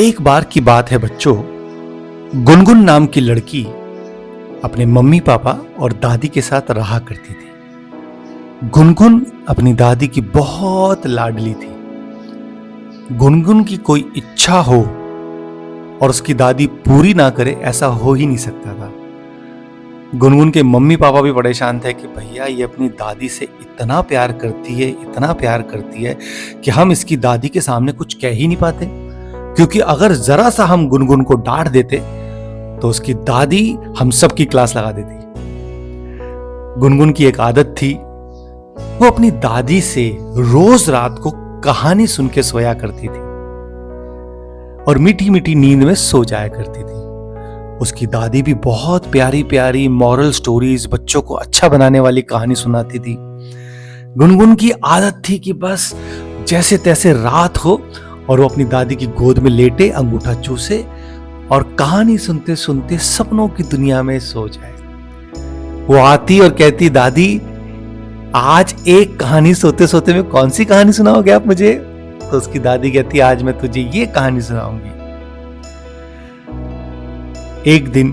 एक बार की बात है बच्चों। गुनगुन नाम की लड़की अपने मम्मी पापा और दादी के साथ रहा करती थी। गुनगुन अपनी दादी की बहुत लाडली थी। गुनगुन की कोई इच्छा हो और उसकी दादी पूरी ना करे, ऐसा हो ही नहीं सकता था। गुनगुन के मम्मी पापा भी परेशान थे कि भैया ये अपनी दादी से इतना प्यार करती है, इतना प्यार करती है कि हम इसकी दादी के सामने कुछ कह ही नहीं पाते, क्योंकि अगर जरा सा हम गुनगुन को डांट देते तो उसकी दादी हम सब की क्लास लगा देती। गुनगुन की एक आदत थी, वो अपनी दादी से रोज रात को कहानी सुन के सोया करती थी और मीठी मीठी नींद में सो जाया करती थी। उसकी दादी भी बहुत प्यारी प्यारी मॉरल स्टोरीज, बच्चों को अच्छा बनाने वाली कहानी सुनाती थी। गुनगुन की आदत थी कि बस जैसे तैसे रात हो और वो अपनी दादी की गोद में लेटे, अंगूठा चूसे और कहानी सुनते सुनते सपनों की दुनिया में सो जाए। वो आती और कहती, दादी आज एक कहानी सोते सोते में कौन सी कहानी सुनाओगे आप मुझे? तो उसकी दादी कहती, आज मैं तुझे ये कहानी सुनाऊंगी। एक दिन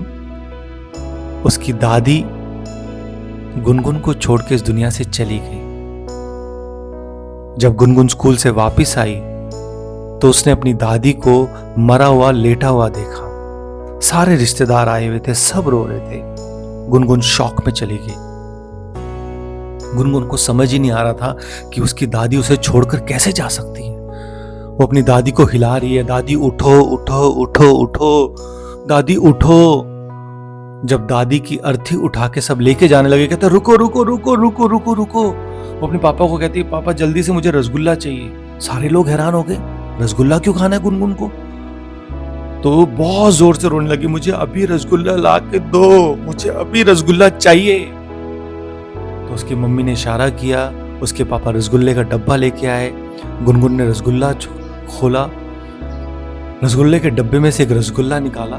उसकी दादी गुनगुन को छोड़ के इस दुनिया से चली गई। जब गुनगुन स्कूल से वापस आई तो उसने अपनी दादी को मरा हुआ लेटा हुआ देखा। सारे रिश्तेदार आए हुए थे, सब रो रहे थे। गुनगुन शॉक में चली गई। गुनगुन को समझ ही नहीं आ रहा था कि उसकी दादी उसे छोड़कर कैसे जा सकती है। वो अपनी दादी को हिला रही है, दादी उठो उठो उठो उठो, दादी उठो। जब दादी की अर्थी उठा के सब लेके जाने लगे, कहते रुको रुको रुको रुको रुको रुको। वो अपने पापा को कहती है, पापा जल्दी से मुझे रसगुल्ला चाहिए। सारे लोग हैरान हो गए, रसगुल्ला क्यों खाना है गुनगुन को? तो वो बहुत जोर से रोने लगी, मुझे अभी रसगुल्ला ला के दो, मुझे अभी रसगुल्ला चाहिए। तो उसकी मम्मी ने इशारा किया, उसके पापा रसगुल्ले का डब्बा लेके आए। गुनगुन ने रसगुल्ला खोला, रसगुल्ले के डब्बे में से एक रसगुल्ला निकाला,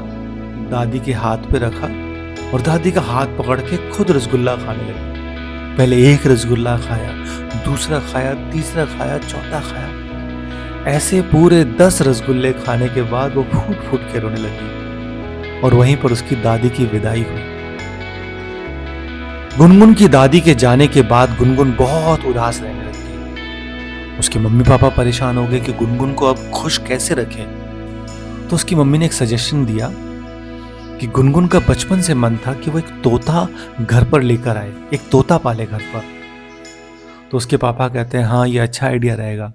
दादी के हाथ पे रखा और दादी का हाथ पकड़ के खुद रसगुल्ला खाने लगी। पहले एक रसगुल्ला खाया, दूसरा खाया, तीसरा खाया, चौथा खाया। ऐसे पूरे 10 रसगुल्ले खाने के बाद वो फूट फूट के रोने लगी और वहीं पर उसकी दादी की विदाई हुई। गुनगुन की दादी के जाने के बाद गुनगुन बहुत उदास रहने लगी। उसके मम्मी पापा परेशान हो गए कि गुनगुन को अब खुश कैसे रखें। तो उसकी मम्मी ने एक सजेशन दिया कि गुनगुन का बचपन से मन था कि वो एक तोता घर पर लेकर आए, एक तोता पाले घर पर। तो उसके पापा कहते हैं, हाँ ये अच्छा आइडिया रहेगा,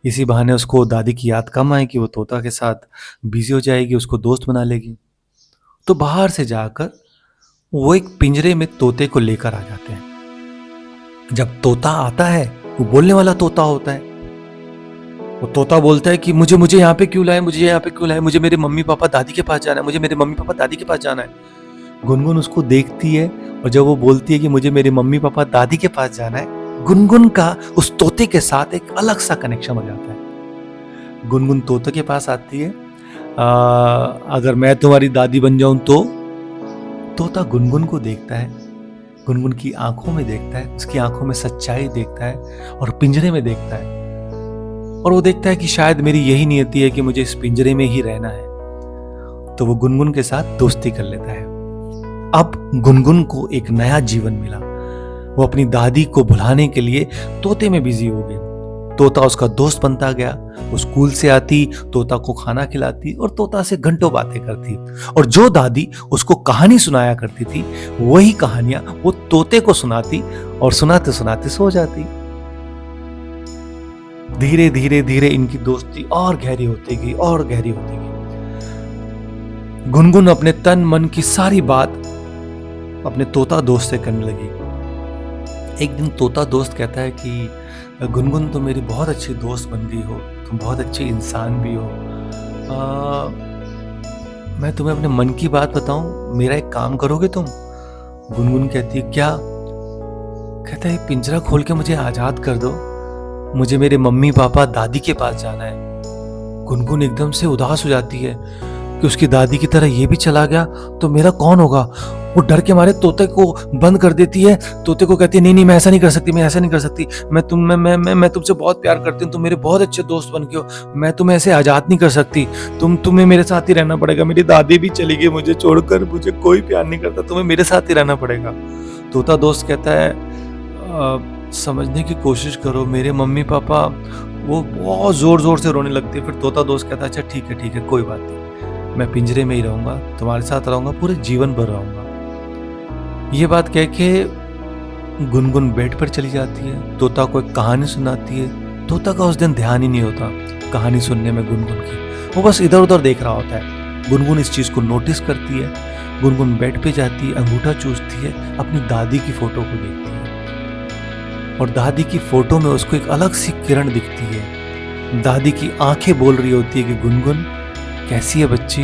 इसी बहाने उसको दादी की याद कम आएगी, वो तोता के साथ बिजी हो जाएगी, उसको दोस्त बना लेगी। तो बाहर से जाकर वो एक पिंजरे में तोते को लेकर आ जाते हैं। जब तोता आता है वो बोलने वाला तोता होता है। वो तोता बोलता है कि मुझे मुझे यहाँ पे क्यों लाए, मुझे यहाँ पे क्यों लाए, मुझे मेरे मम्मी पापा दादी के पास जाना है, मुझे मेरे मम्मी पापा दादी के पास जाना है। गुनगुन उसको देखती है और जब वो बोलती है कि मुझे मेरे मम्मी पापा दादी के पास जाना है, गुनगुन का उस तोते के साथ एक अलग सा कनेक्शन हो जाता है। गुनगुन तोते के पास आती है, अगर मैं तुम्हारी दादी बन जाऊं तो? तोता गुनगुन को देखता है, गुनगुन की आंखों में देखता है, उसकी आंखों में सच्चाई देखता है और पिंजरे में देखता है और वो देखता है कि शायद मेरी यही नियति है कि मुझे इस पिंजरे में ही रहना है। तो वो गुनगुन के साथ दोस्ती कर लेता है। अब गुनगुन को एक नया जीवन मिला। वो अपनी दादी को भुलाने के लिए तोते में बिजी हो गई। तोता उसका दोस्त बनता गया। वो स्कूल से आती, तोता को खाना खिलाती और तोता से घंटों बातें करती और जो दादी उसको कहानी सुनाया करती थी वही कहानियां वो तोते को सुनाती और सुनाते सुनाते सो जाती। धीरे धीरे धीरे इनकी दोस्ती और गहरी होती गई और गहरी होती गई। गुनगुन अपने तन मन की सारी बात अपने तोता दोस्त से करने लगी। एक दिन तोता दोस्त कहता है कि गुनगुन तुम मेरी बहुत अच्छी दोस्त बन गई हो, तुम बहुत अच्छी इंसान भी हो। मैं तुम्हें अपने मन की बात बताऊं, मेरा एक काम करोगे तुम? गुनगुन कहती है, क्या? कहता है, पिंजरा खोल के मुझे आजाद कर दो, मुझे मेरे मम्मी पापा दादी के पास जाना है। गुनगुन एकदम से उदास हो जाती है कि उसकी दादी की तरह ये भी चला गया तो मेरा कौन होगा। वो डर के मारे तोते को बंद कर देती है। तोते को कहती है नहीं नहीं मैं ऐसा नहीं कर सकती, मैं ऐसा नहीं कर सकती, मैं तुमसे बहुत प्यार करती हूँ, तुम मेरे बहुत अच्छे दोस्त बन के हो, मैं तुम्हें ऐसे आजाद नहीं कर सकती, तुम्हें मेरे साथ ही रहना पड़ेगा, मेरी दादी भी चली गई मुझे छोड़कर, मुझे कोई प्यार नहीं करता, तुम्हें मेरे साथ ही रहना पड़ेगा। तोता दोस्त कहता है समझने की कोशिश करो, मेरे मम्मी पापा वो बहुत जोर जोर से रोने लगती है। फिर तोता दोस्त कहता है अच्छा ठीक है कोई बात नहीं, मैं पिंजरे में ही रहूंगा, तुम्हारे साथ रहूंगा, पूरे जीवन भर रहूंगा। ये बात कह के गुनगुन बेड पर चली जाती है, तोता को एक कहानी सुनाती है। तोता का उस दिन ध्यान ही नहीं होता कहानी सुनने में गुनगुन की, वो बस इधर उधर देख रहा होता है। गुनगुन इस चीज को नोटिस करती है, गुनगुन बेड पे जाती है, अंगूठा चूसती है, अपनी दादी की फोटो को देखती है और दादी की फोटो में उसको एक अलग सी किरण दिखती है। दादी की आंखें बोल रही होती है कि गुनगुन कैसी है बच्ची।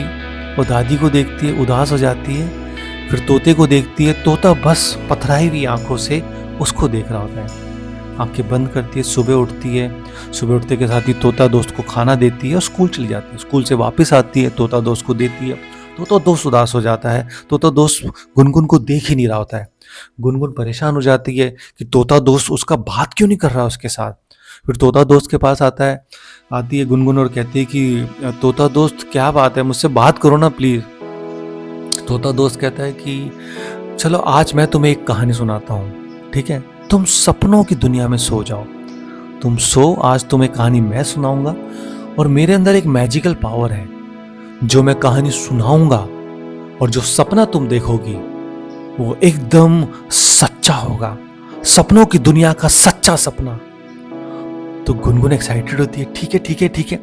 वो दादी को देखती है, उदास हो जाती है, फिर तोते को देखती है, तोता बस पथराई हुई आंखों से उसको देख रहा होता है। आंखें बंद करती है, सुबह उठती है, सुबह उठते के साथ ही तोता दोस्त को खाना देती है और स्कूल चली जाती है। स्कूल से वापस आती है, तोता दोस्त को देती है, तोता दोस्त उदास हो जाता है, तोता दोस्त गुनगुन को देख ही नहीं रहा होता है। गुनगुन परेशान हो जाती है कि तोता दोस्त उसका बात क्यों नहीं कर रहा उसके साथ। फिर तोता दोस्त के पास आती है गुनगुन और कहती है कि तोता दोस्त क्या बात है, मुझसे बात करो ना प्लीज। तोता दोस्त कहता है कि चलो आज मैं तुम्हें एक कहानी सुनाता हूँ, ठीक है, तुम सपनों की दुनिया में सो जाओ, तुम सो, आज तुम्हें कहानी मैं सुनाऊंगा और मेरे अंदर एक मैजिकल पावर है, जो मैं कहानी सुनाऊंगा और जो सपना तुम देखोगी वो एकदम सच्चा होगा, सपनों की दुनिया का सच्चा सपना। तो गुनगुन एक्साइटेड होती है, ठीक है,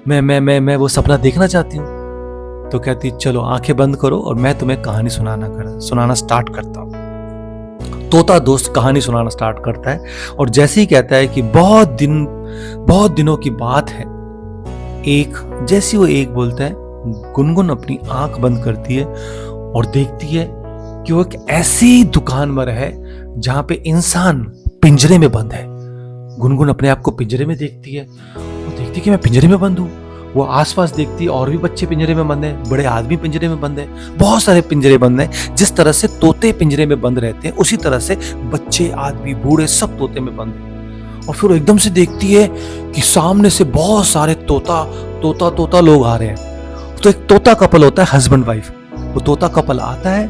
मैं वो सपना देखना चाहती हूँ। तो कहती चलो आंखें बंद करो और मैं तुम्हें कहानी सुनाना स्टार्ट करता हूँ। तोता दोस्त कहानी सुनाना स्टार्ट करता है और जैसे ही कहता है कि बहुत दिनों की बात है, जैसे वो एक बोलता है, गुनगुन अपनी आंख बंद करती है और देखती है कि वो एक ऐसी दुकान पर है जहां पे इंसान पिंजरे में बंद है। गुनगुन अपने आप को पिंजरे में देखती है, वो देखती है कि मैं पिंजरे में बंद हूं। वो आसपास देखती है और भी बच्चे पिंजरे में बंद हैं, बड़े आदमी पिंजरे में बंद हैं, बहुत सारे पिंजरे बंद हैं। जिस तरह से तोते पिंजरे में बंद रहते हैं उसी तरह से बच्चे, आदमी, बूढ़े सब तोते में बंद हैं। और फिर वो एकदम से देखती है कि सामने से बहुत सारे तोता लोग आ रहे हैं। तो एक तोता कपल होता है, हस्बैंड वाइफ, वो तोता कपल आता है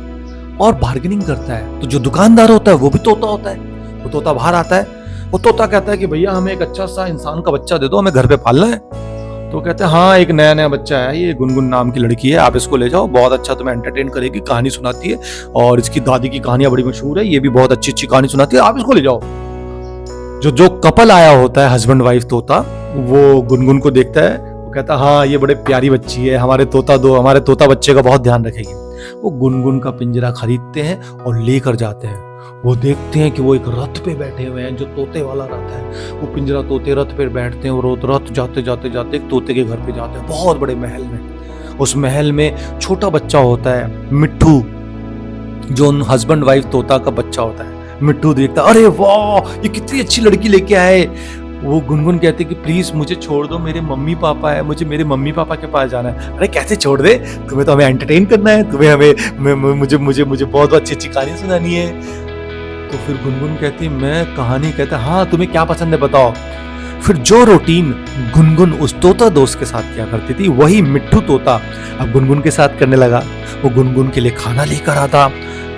और बार्गेनिंग करता है। तो जो दुकानदार होता है वो भी तोता होता है, वो तोता बाहर आता है, वो तोता कहता है कि भैया हमें एक अच्छा सा इंसान का बच्चा दे दो, हमें घर पे पालना है। तो कहते हैं हाँ एक नया बच्चा है, ये गुनगुन नाम की लड़की है, आप इसको ले जाओ, बहुत अच्छा तुम्हें एंटरटेन करेगी, कहानी सुनाती है और इसकी दादी की कहानियां बड़ी मशहूर है, ये भी बहुत अच्छी कहानी सुनाती है, आप इसको ले जाओ। जो कपल आया होता है, हस्बैंड वाइफ तोता, वो गुनगुन को देखता है, वो कहता है हाँ ये बड़े प्यारी बच्ची है, हमारे तोता बच्चे का बहुत ध्यान रखेगी। वो गुनगुन का पिंजरा खरीदते हैं और लेकर जाते हैं। वो देखते हैं कि वो एक रथ पे बैठे हुए हैं, जो तोते वाला रथ है। वो पिंजरा तोते रथ पे बैठते हैं और रथ जाते एक तोते के घर पे जाते हैं, बहुत बड़े महल में। उस महल में छोटा बच्चा होता है, मिट्ठू, जो हस्बैंड वाइफ तोता का बच्चा होता है। मिट्ठू देखता, अरे वाह ये कितनी अच्छी लड़की लेके आए। वो गुनगुन कहते कि प्लीज मुझे छोड़ दो, मेरे मम्मी पापा है, मुझे मेरे मम्मी पापा के पास जाना है। अरे कैसे छोड़ दे, तुम्हें तो हमें एंटरटेन करना है, तुम्हें हमें मुझे बहुत अच्छी कहानी सुनानी है। तो फिर गुनगुन कहती मैं कहानी, कहता हाँ तुम्हें क्या पसंद है बताओ। फिर जो रूटीन गुनगुन उस तोता दोस्त के साथ क्या करती थी, वही मिट्ठू तोता अब गुनगुन के साथ करने लगा। वो गुनगुन के लिए खाना लेकर आता,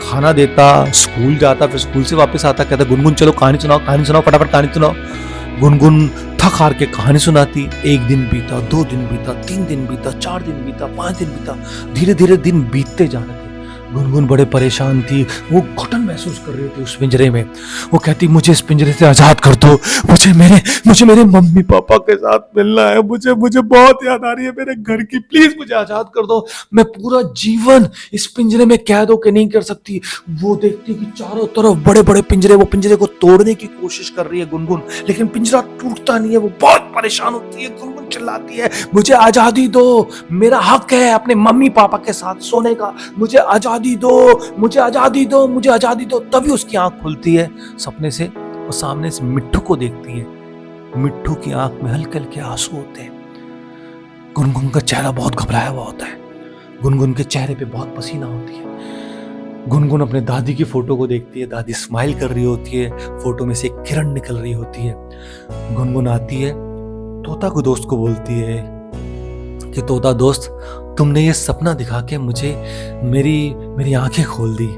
खाना देता, स्कूल जाता, फिर स्कूल से वापस आता, कहता गुनगुन चलो कहानी सुनाओ फटाफट कहानी सुनाओ। गुनगुन थक हार के कहानी सुनाती। 1 दिन बीता, 2 दिन बीता, 3 दिन बीता, 4 दिन बीता, 5 दिन बीता, धीरे धीरे दिन बीतते जा रहे थे। गुनगुन बड़े परेशान थी, वो घुटन महसूस कर रही थी उस पिंजरे में। वो कहती मुझे इस पिंजरे से आजाद कर दो, मुझे मेरे मम्मी पापा के साथ मिलना है, मुझे बहुत याद आ रही है मेरे घर की, प्लीज मुझे आजाद कर दो, मैं पूरा जीवन इस पिंजरे में कैद होकर नहीं कर सकती। वो देखती कि चारों तरफ बड़े बड़े पिंजरे, वो पिंजरे को तोड़ने की कोशिश कर रही है गुनगुन, लेकिन पिंजरा टूटता नहीं है। वो बहुत परेशान होती है, गुनगुन चिल्लाती है मुझे आजादी दो, मेरा हक है अपने मम्मी पापा के साथ सोने का, मुझे आजादी दो। तभी उसकी आंख खुलती है सपने से, और सामने से मिट्ठू को देखती है। मिट्ठू की आंख में हल्के हल्के आंसू होते हैं। गुनगुन का चेहरा बहुत घबराया हुआ होता है, गुनगुन के चेहरे पे बहुत पसीना होती है। गुनगुन अपने दादी की फोटो को देखती है, दादी स्माइल कर रही होती है, फोटो में से एक किरण निकल रही होती है। गुनगुन आती है, तोता को दोस्त को बोलती है कि तोता दोस्त, तुमने ये सपना दिखा के मुझे मेरी आंखें खोल दी।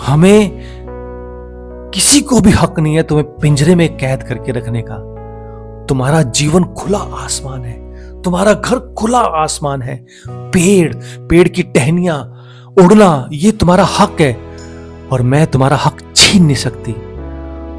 हमें किसी को भी हक नहीं है तुम्हें पिंजरे में कैद करके रखने का। तुम्हारा जीवन खुला आसमान है, तुम्हारा घर खुला आसमान है। पेड़ की टहनियां, उड़ना, ये तुम्हारा हक है और मैं तुम्हारा हक छीन नहीं सकती।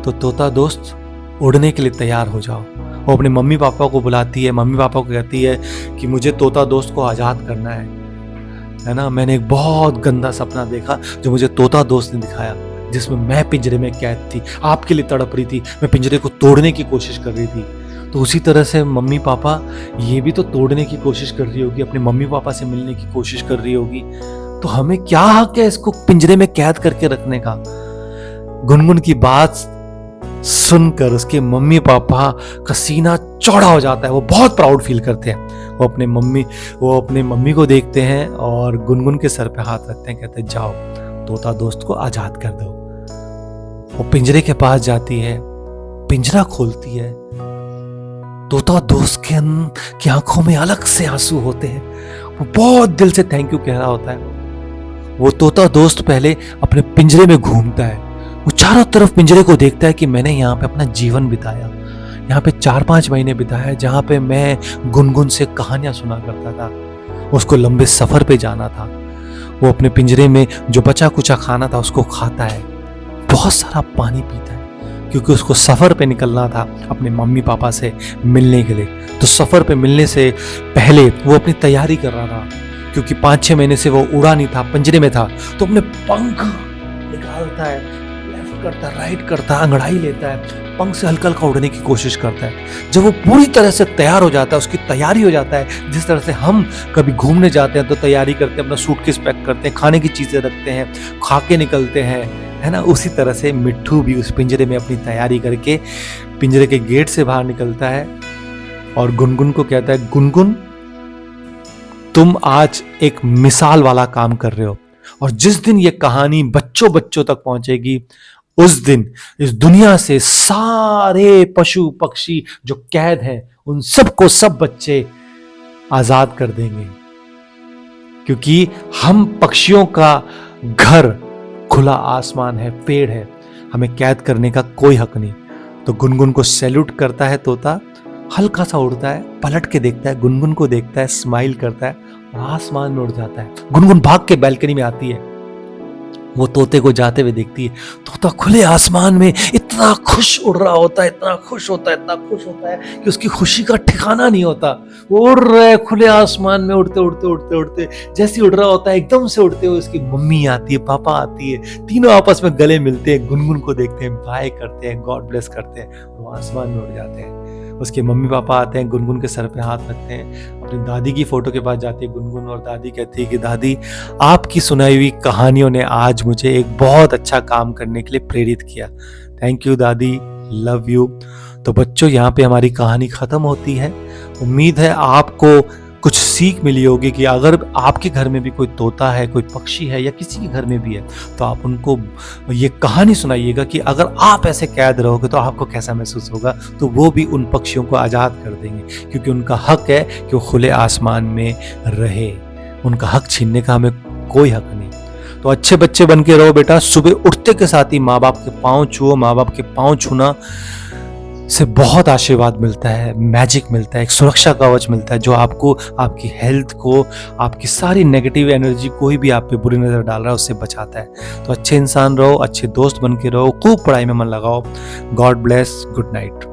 तो तोता दोस्त, उड़ने के लिए तैयार हो जाओ। वो अपने मम्मी पापा को बुलाती है, मम्मी पापा को कहती है कि मुझे तोता दोस्त को आजाद करना है ना। मैंने एक बहुत गंदा सपना देखा जो मुझे तोता दोस्त ने दिखाया, जिसमें मैं पिंजरे में कैद थी, आपके लिए तड़प रही थी, मैं पिंजरे को तोड़ने की कोशिश कर रही थी। तो उसी तरह से मम्मी पापा ये भी तो तोड़ने की कोशिश कर रही होगी, अपने मम्मी पापा से मिलने की कोशिश कर रही होगी। तो हमें क्या हक है इसको पिंजरे में कैद करके रखने का। गुनगुन की बात सुनकर उसके मम्मी पापा का सीना चौड़ा हो जाता है, वो बहुत प्राउड फील करते हैं। वो अपने मम्मी को देखते हैं और गुनगुन के सर पे हाथ रखते हैं, कहते हैं जाओ तोता दोस्त को आजाद कर दो। वो पिंजरे के पास जाती है, पिंजरा खोलती है, तोता दोस्त की आंखों में अलग से आंसू होते हैं। वो बहुत दिल से थैंक यू कह रहा होता है। वो तोता दोस्त पहले अपने पिंजरे में घूमता है, वो चारों तरफ पिंजरे को देखता है कि मैंने यहाँ पे अपना जीवन बिताया, यहाँ पे 4-5 महीने बिताया, जहाँ पे मैं गुनगुन से कहानियां सुना करता था, उसको लंबे सफर पे जाना था। वो अपने पिंजरे में जो बचा कुचा खाना था उसको खाता है, बहुत सारा पानी पीता है, क्योंकि उसको सफर पे निकलना था अपने मम्मी पापा से मिलने के लिए। तो सफर पे मिलने से पहले वो अपनी तैयारी कर रहा था, क्योंकि 5-6 महीने से वो उड़ा नहीं था, पिंजरे में था। तो अपने पंख निकालता है, लेफ्ट करता है, राइट करता है, अंगड़ाई लेता है, पंख से हल्का हल्का उड़ने की कोशिश करता है। जब वो पूरी तरह से तैयार हो जाता है, उसकी तैयारी हो जाता है, जिस तरह से हम कभी घूमने जाते हैं तो तैयारी करते हैं, अपना सूटकेस पैक करते हैं, खाने की चीजें रखते हैं, खा के निकलते हैं, है ना। उसी तरह से मिट्ठू भी उस पिंजरे में अपनी तैयारी करके पिंजरे के गेट से बाहर निकलता है और गुनगुन को कहता है, गुनगुन तुम आज एक मिसाल वाला काम कर रहे हो, और जिस दिन ये कहानी बच्चों तक पहुंचेगी, उस दिन इस दुनिया से सारे पशु पक्षी जो कैद हैं, उन सबको सब बच्चे आजाद कर देंगे, क्योंकि हम पक्षियों का घर खुला आसमान है, पेड़ है, हमें कैद करने का कोई हक नहीं। तो गुनगुन को सैल्यूट करता है तोता, हल्का सा उड़ता है, पलट के देखता है, गुनगुन को देखता है, स्माइल करता है और आसमान में उड़ जाता है। गुनगुन भाग के बालकनी में आती है, वो तोते को जाते हुए देखती है। तोता खुले आसमान में इतना खुश उड़ रहा होता है, इतना खुश होता है कि उसकी खुशी का ठिकाना नहीं होता। वो उड़ रहा है खुले आसमान में, उड़ते जैसे उड़ रहा होता है, एकदम से उड़ते हुए उसकी मम्मी आती है, पापा आती है, तीनों आपस में गले मिलते हैं, गुनगुन को देखते हैं, बाय करते हैं, गॉड ब्लेस करते हैं, वो आसमान में उड़ जाते हैं। उसके मम्मी पापा आते हैं, गुनगुन के सर पे हाथ रखते हैं, अपनी दादी की फोटो के पास जाती है गुनगुन, और दादी कहती है कि दादी, आपकी सुनाई हुई कहानियों ने आज मुझे एक बहुत अच्छा काम करने के लिए प्रेरित किया। थैंक यू दादी, लव यू। तो बच्चों, यहाँ पे हमारी कहानी खत्म होती है। उम्मीद है आपको कुछ सीख मिली होगी कि अगर आपके घर में भी कोई तोता है, कोई पक्षी है, या किसी के घर में भी है, तो आप उनको ये कहानी सुनाइएगा कि अगर आप ऐसे कैद रहोगे तो आपको कैसा महसूस होगा। तो वो भी उन पक्षियों को आज़ाद कर देंगे, क्योंकि उनका हक है कि वो खुले आसमान में रहे। उनका हक छीनने का हमें कोई हक नहीं। तो अच्छे बच्चे बन के रहो बेटा। सुबह उठते के साथ ही माँ बाप के पाँव छुओ। माँ बाप के पाँव छूना से बहुत आशीर्वाद मिलता है, मैजिक मिलता है, एक सुरक्षा कवच मिलता है, जो आपको, आपकी हेल्थ को, आपकी सारी नेगेटिव एनर्जी, कोई भी आप पे बुरी नजर डाल रहा है, उससे बचाता है। तो अच्छे इंसान रहो, अच्छे दोस्त बन के रहो, खूब पढ़ाई में मन लगाओ। God bless, good night.